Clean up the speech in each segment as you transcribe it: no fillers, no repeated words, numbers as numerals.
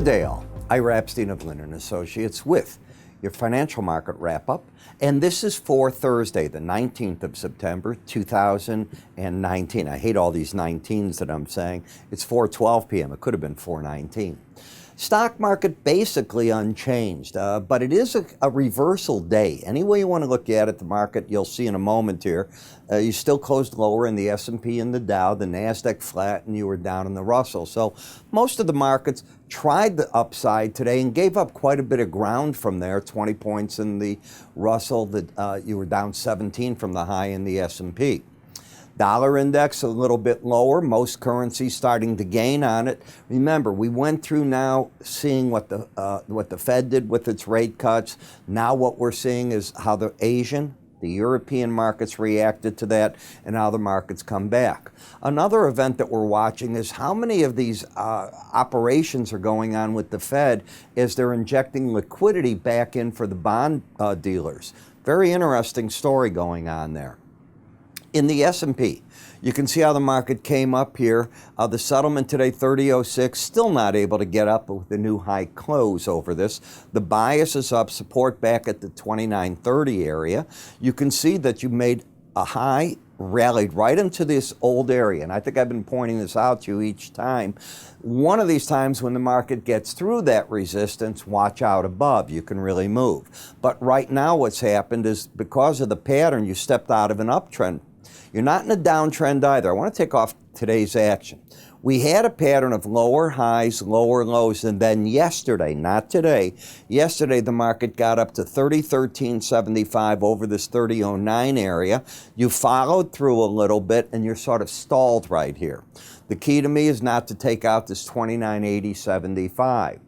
day all. Ira Epstein of Linn Associates with your financial market wrap-up. And this is for Thursday, the 19th of September, 2019. I hate all these 19s that I'm saying. It's 4:12 p.m. It could have been 4:19. Stock market basically unchanged, but it is a reversal day. Any way you want to look at it, the market, you'll see in a moment here, you still closed lower in the S&P and the Dow, the NASDAQ flat, and you were down in the Russell. So most of the markets tried the upside today and gave up quite a bit of ground from there, 20 points in the Russell, you were down 17 from the high in the S&P. Dollar index a little bit lower, most currencies starting to gain on it. Remember, we went through now seeing what the Fed did with its rate cuts. Now what we're seeing is how the European markets reacted to that and how the markets come back. Another event that we're watching is how many of these operations are going on with the Fed as they're injecting liquidity back in for the bond dealers. Very interesting story going on there. In the S&P, you can see how the market came up here. The settlement today, 30.06, still not able to get up with the new high close over this. The bias is up, support back at the 29.30 area. You can see that you made a high, rallied right into this old area. And I think I've been pointing this out to you each time. One of these times when the market gets through that resistance, watch out above. You can really move. But right now what's happened is because of the pattern, you stepped out of an uptrend. You're not in a downtrend either. I want to take off today's action. We had a pattern of lower highs, lower lows, and then yesterday, not today, yesterday the market got up to 30.1375 over this 30.09 area. You followed through a little bit and you're sort of stalled right here. The key to me is not to take out this 29.8075.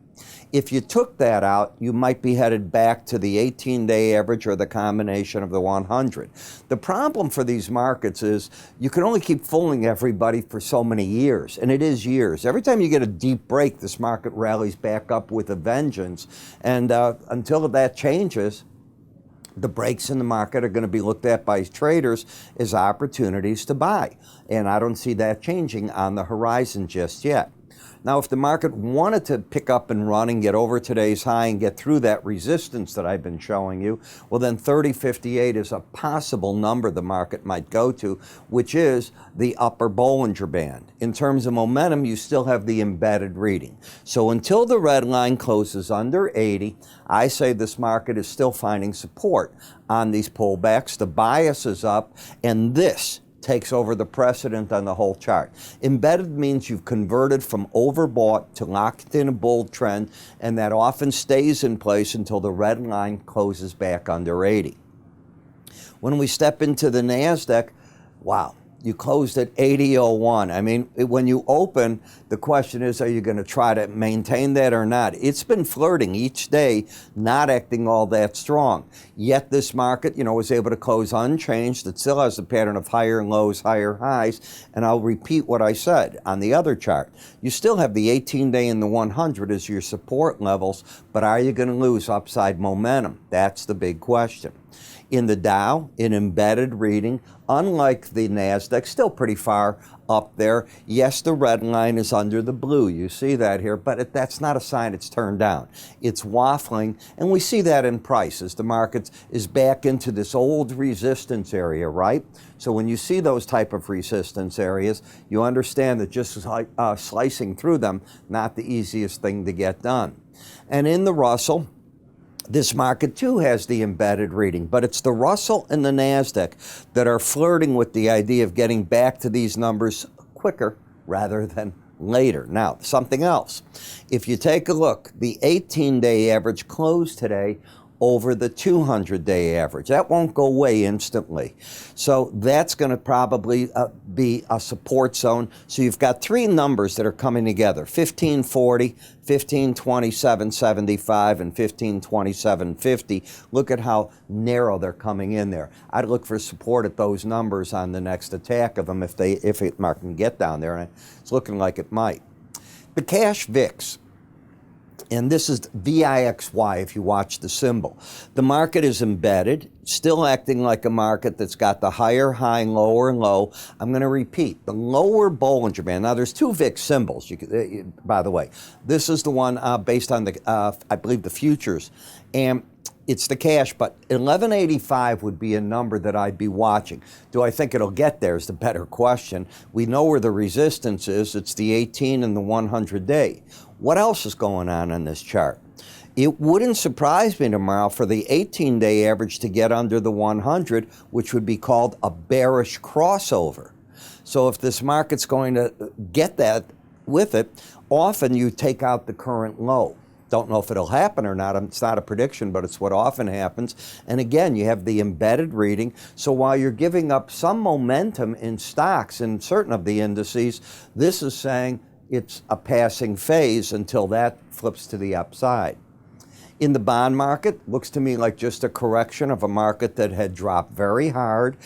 If you took that out, you might be headed back to the 18-day average or the combination of the 100. The problem for these markets is you can only keep fooling everybody for so many years, and it is years. Every time you get a deep break, this market rallies back up with a vengeance, and until that changes, the breaks in the market are going to be looked at by traders as opportunities to buy, and I don't see that changing on the horizon just yet. Now, if the market wanted to pick up and run and get over today's high and get through that resistance that I've been showing you, well, then 30.58 is a possible number the market might go to, which is the upper Bollinger Band. In terms of momentum, you still have the embedded reading. So until the red line closes under 80, I say this market is still finding support on these pullbacks. The bias is up, and this takes over the precedent on the whole chart. Embedded means you've converted from overbought to locked in a bull trend, and that often stays in place until the red line closes back under 80. When we step into the NASDAQ, wow, you closed at 80.01. I mean, when you open, the question is, are you going to try to maintain that or not? It's been flirting each day, not acting all that strong. Yet this market, was able to close unchanged. It still has a pattern of higher lows, higher highs. And I'll repeat what I said on the other chart. You still have the 18-day and the 100 as your support levels, but are you going to lose upside momentum? That's the big question. In the Dow, in embedded reading, unlike the NASDAQ, still pretty far up there. Yes, the red line is under the blue. You see that here, but that's not a sign it's turned down. It's waffling, and we see that in prices. The market is back into this old resistance area, right? So when you see those type of resistance areas, you understand that just slicing through them, not the easiest thing to get done. And in the Russell, this market, too, has the embedded reading, but it's the Russell and the NASDAQ that are flirting with the idea of getting back to these numbers quicker rather than later. Now, something else. If you take a look, the 18-day average closed today over the 200-day average. That won't go away instantly. So that's going to probably be a support zone. So you've got three numbers that are coming together, 1540, 1527.75, and 1527.50. Look at how narrow they're coming in there. I'd look for support at those numbers on the next attack of them if it market can get down there, and it's looking like it might. The cash VIX And this is VIXY if you watch the symbol. The market is embedded, still acting like a market that's got the higher high, lower low. I'm going to repeat, the lower Bollinger Band. Now, there's two VIX symbols, by the way. This is the one based on, I believe, the futures. And it's the cash, but 1185 would be a number that I'd be watching. Do I think it'll get there is the better question. We know where the resistance is. It's the 18 and the 100-day. What else is going on this chart? It wouldn't surprise me tomorrow for the 18-day average to get under the 100, which would be called a bearish crossover. So if this market's going to get that with it, often you take out the current low. Don't know if it'll happen or not. It's not a prediction, but it's what often happens. And again, you have the embedded reading. So while you're giving up some momentum in stocks in certain of the indices, this is saying it's a passing phase until that flips to the upside. In the bond market, looks to me like just a correction of a market that had dropped very hard,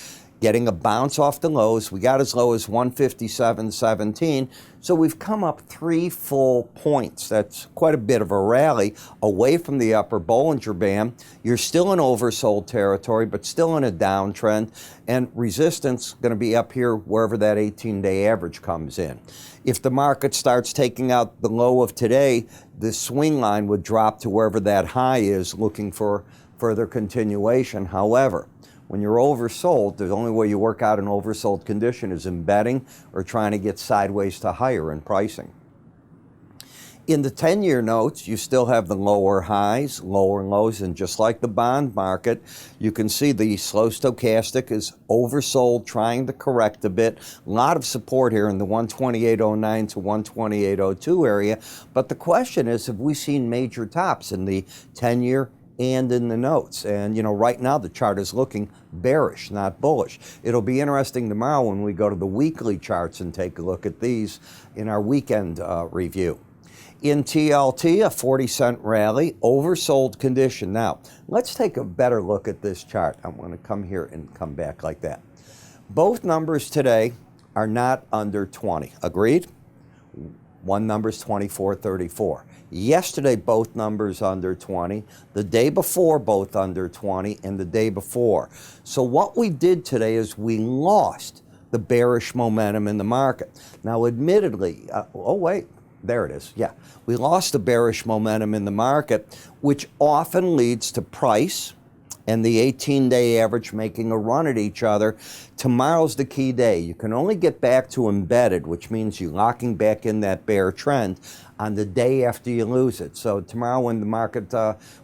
getting a bounce off the lows. We got as low as 157.17. So we've come up 3 full points. That's quite a bit of a rally away from the upper Bollinger Band. You're still in oversold territory, but still in a downtrend. And resistance going to be up here wherever that 18-day average comes in. If the market starts taking out the low of today, the swing line would drop to wherever that high is, looking for further continuation. However, when you're oversold, the only way you work out an oversold condition is embedding or trying to get sideways to higher in pricing. In the 10-year notes, you still have the lower highs, lower lows, and just like the bond market, you can see the slow stochastic is oversold, trying to correct a bit. A lot of support here in the 128.09 to 128.02 area. But the question is, have we seen major tops in the 10-year and in the notes? And, right now the chart is looking bearish, not bullish. It'll be interesting tomorrow when we go to the weekly charts and take a look at these in our weekend review. In TLT, a 40-cent rally, oversold condition. Now, let's take a better look at this chart. I'm going to come here and come back like that. Both numbers today are not under 20. Agreed? One number is 24.34. Yesterday, both numbers under 20. The day before, both under 20, and the day before. So what we did today is we lost the bearish momentum in the market. Now, admittedly, there it is. Yeah, we lost the bearish momentum in the market, which often leads to price and the 18-day average making a run at each other. Tomorrow's the key day. You can only get back to embedded, which means you're locking back in that bear trend on the day after you lose it. So tomorrow when the market,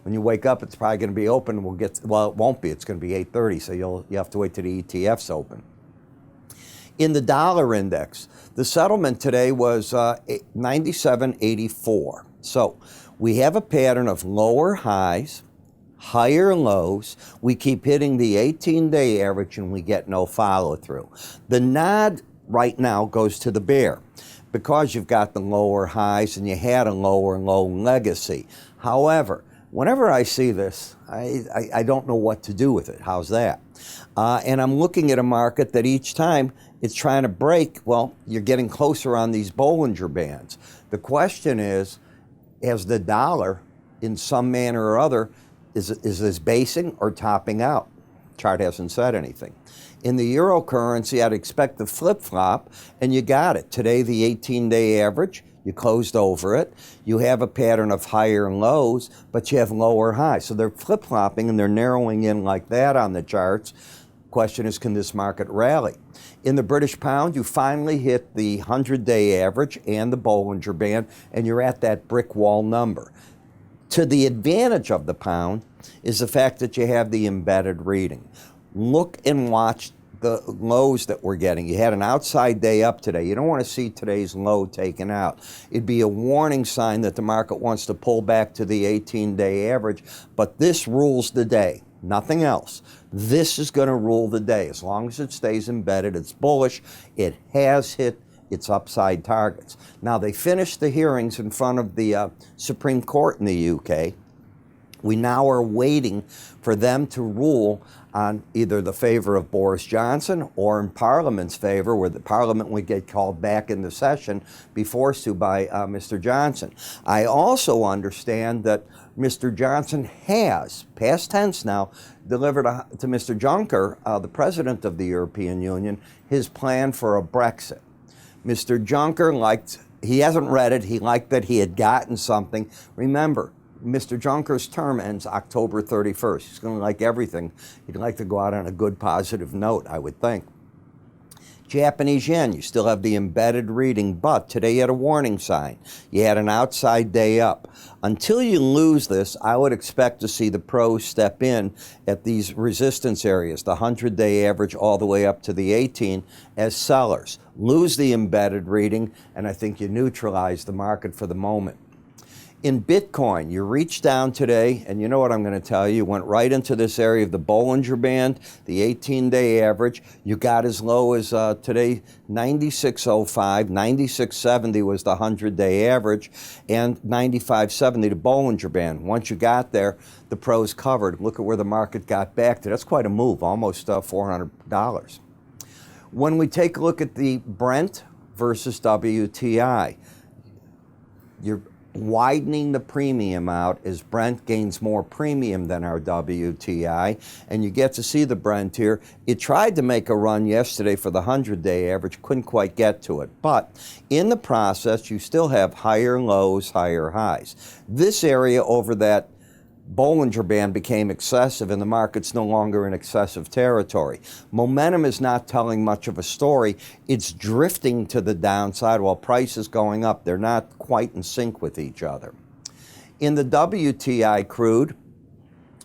when you wake up, it's probably going to be open. It won't be. It's going to be 8:30, so you have to wait till the ETFs open. In the dollar index, the settlement today was 97.84. So we have a pattern of lower highs, higher lows. We keep hitting the 18-day average and we get no follow-through. The nod right now goes to the bear because you've got the lower highs and you had a lower low legacy. However, whenever I see this, I don't know what to do with it. How's that? And I'm looking at a market that each time it's trying to break, well, you're getting closer on these Bollinger Bands. The question is, has the dollar, in some manner or other, is this basing or topping out? Chart hasn't said anything. In the eurocurrency, I'd expect the flip-flop, and you got it. Today, the 18-day average, you closed over it. You have a pattern of higher lows, but you have lower highs. So they're flip-flopping, and they're narrowing in like that on the charts. Question is, can this market rally? In the British pound, you finally hit the 100-day average and the Bollinger Band, and you're at that brick wall number. To the advantage of the pound is the fact that you have the embedded reading. Look and watch the lows that we're getting. You had an outside day up today. You don't want to see today's low taken out. It'd be a warning sign that the market wants to pull back to the 18-day average, but this rules the day, nothing else. This is going to rule the day. As long as it stays embedded, it's bullish. It has hit its upside targets. Now, they finished the hearings in front of the Supreme Court in the UK We now are waiting for them to rule on either the favor of Boris Johnson or in Parliament's favor, where the Parliament would get called back into session, be forced to by Mr. Johnson. I also understand that Mr. Johnson has, past tense now, delivered to Mr. Juncker, the President of the European Union, his plan for a Brexit. Mr. Juncker he hasn't read it, he liked that he had gotten something. Remember, Mr. Juncker's term ends October 31st. He's going to like everything. He'd like to go out on a good, positive note, I would think. Japanese yen, you still have the embedded reading, but today you had a warning sign. You had an outside day up. Until you lose this, I would expect to see the pros step in at these resistance areas, the 100-day average all the way up to the 18 as sellers. Lose the embedded reading, and I think you neutralize the market for the moment. In Bitcoin, you reached down today, and you know what I'm going to tell you, you went right into this area of the Bollinger Band, the 18-day average. You got as low as today, 96.05, 96.70 was the 100-day average, and 95.70 the Bollinger Band. Once you got there, the pros covered. Look at where the market got back to. That's quite a move, almost $400. When we take a look at the Brent versus WTI, you're widening the premium out as Brent gains more premium than our WTI, and you get to see the Brent here. It tried to make a run yesterday for the 100-day average, couldn't quite get to it, but in the process you still have higher lows, higher highs. This area over that Bollinger Band became excessive, and the market's no longer in excessive territory. Momentum is not telling much of a story. It's drifting to the downside while price is going up. They're not quite in sync with each other. In the WTI crude,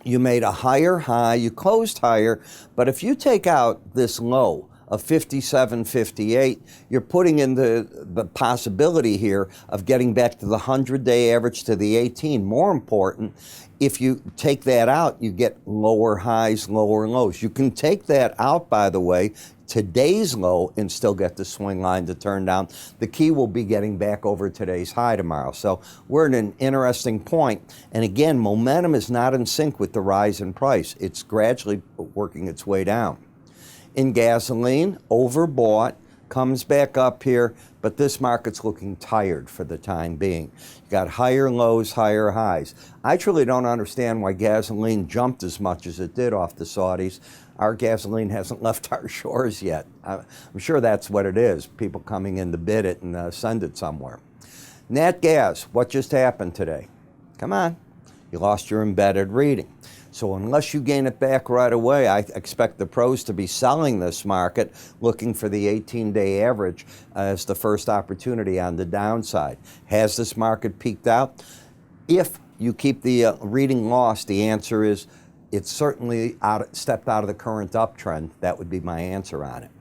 you made a higher high, you closed higher, but if you take out this low of 57.58, you're putting in the possibility here of getting back to the 100-day average to the 18. More important, if you take that out, you get lower highs, lower lows. You can take that out, by the way, today's low, and still get the swing line to turn down. The key will be getting back over today's high tomorrow. So we're at an interesting point. And again, momentum is not in sync with the rise in price. It's gradually working its way down. In gasoline, overbought, comes back up here, but this market's looking tired for the time being. You got higher lows, higher highs. I truly don't understand why gasoline jumped as much as it did off the Saudis. Our gasoline hasn't left our shores yet. I'm sure that's what it is, people coming in to bid it and send it somewhere. Nat gas, what just happened today? Come on, you lost your embedded reading. So unless you gain it back right away, I expect the pros to be selling this market, looking for the 18-day average as the first opportunity on the downside. Has this market peaked out? If you keep the reading lost, the answer is it's certainly stepped out of the current uptrend. That would be my answer on it.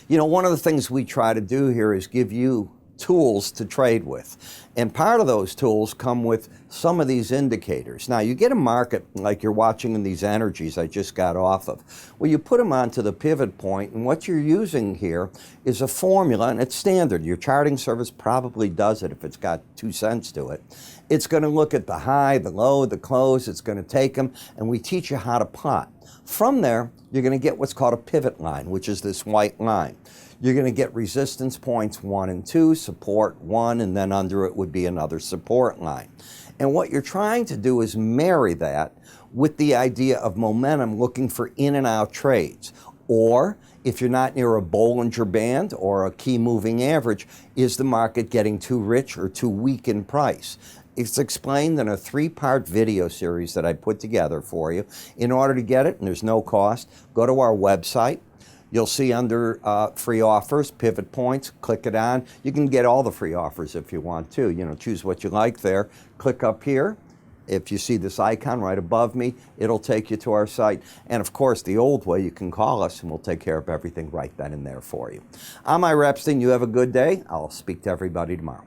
You know, one of the things we try to do here is give you tools to trade with. And part of those tools come with some of these indicators. Now, you get a market like you're watching in these energies I just got off of. Well, you put them onto the pivot point, and what you're using here is a formula, and it's standard. Your charting service probably does it if it's got 2 cents to it. It's going to look at the high, the low, the close. It's going to take them, and we teach you how to plot. From there, you're going to get what's called a pivot line, which is this white line. You're going to get resistance points 1 and 2, support 1, and then under it would be another support line. And what you're trying to do is marry that with the idea of momentum, looking for in and out trades. Or if you're not near a Bollinger Band or a key moving average, is the market getting too rich or too weak in price? It's explained in a 3-part video series that I put together for you. In order to get it, and there's no cost, go to our website. You'll see under free offers, pivot points, click it on. You can get all the free offers if you want to. You know, choose what you like there. Click up here. If you see this icon right above me, it'll take you to our site. And of course, the old way, you can call us and we'll take care of everything right then and there for you. I'm Ira Epstein. You have a good day. I'll speak to everybody tomorrow.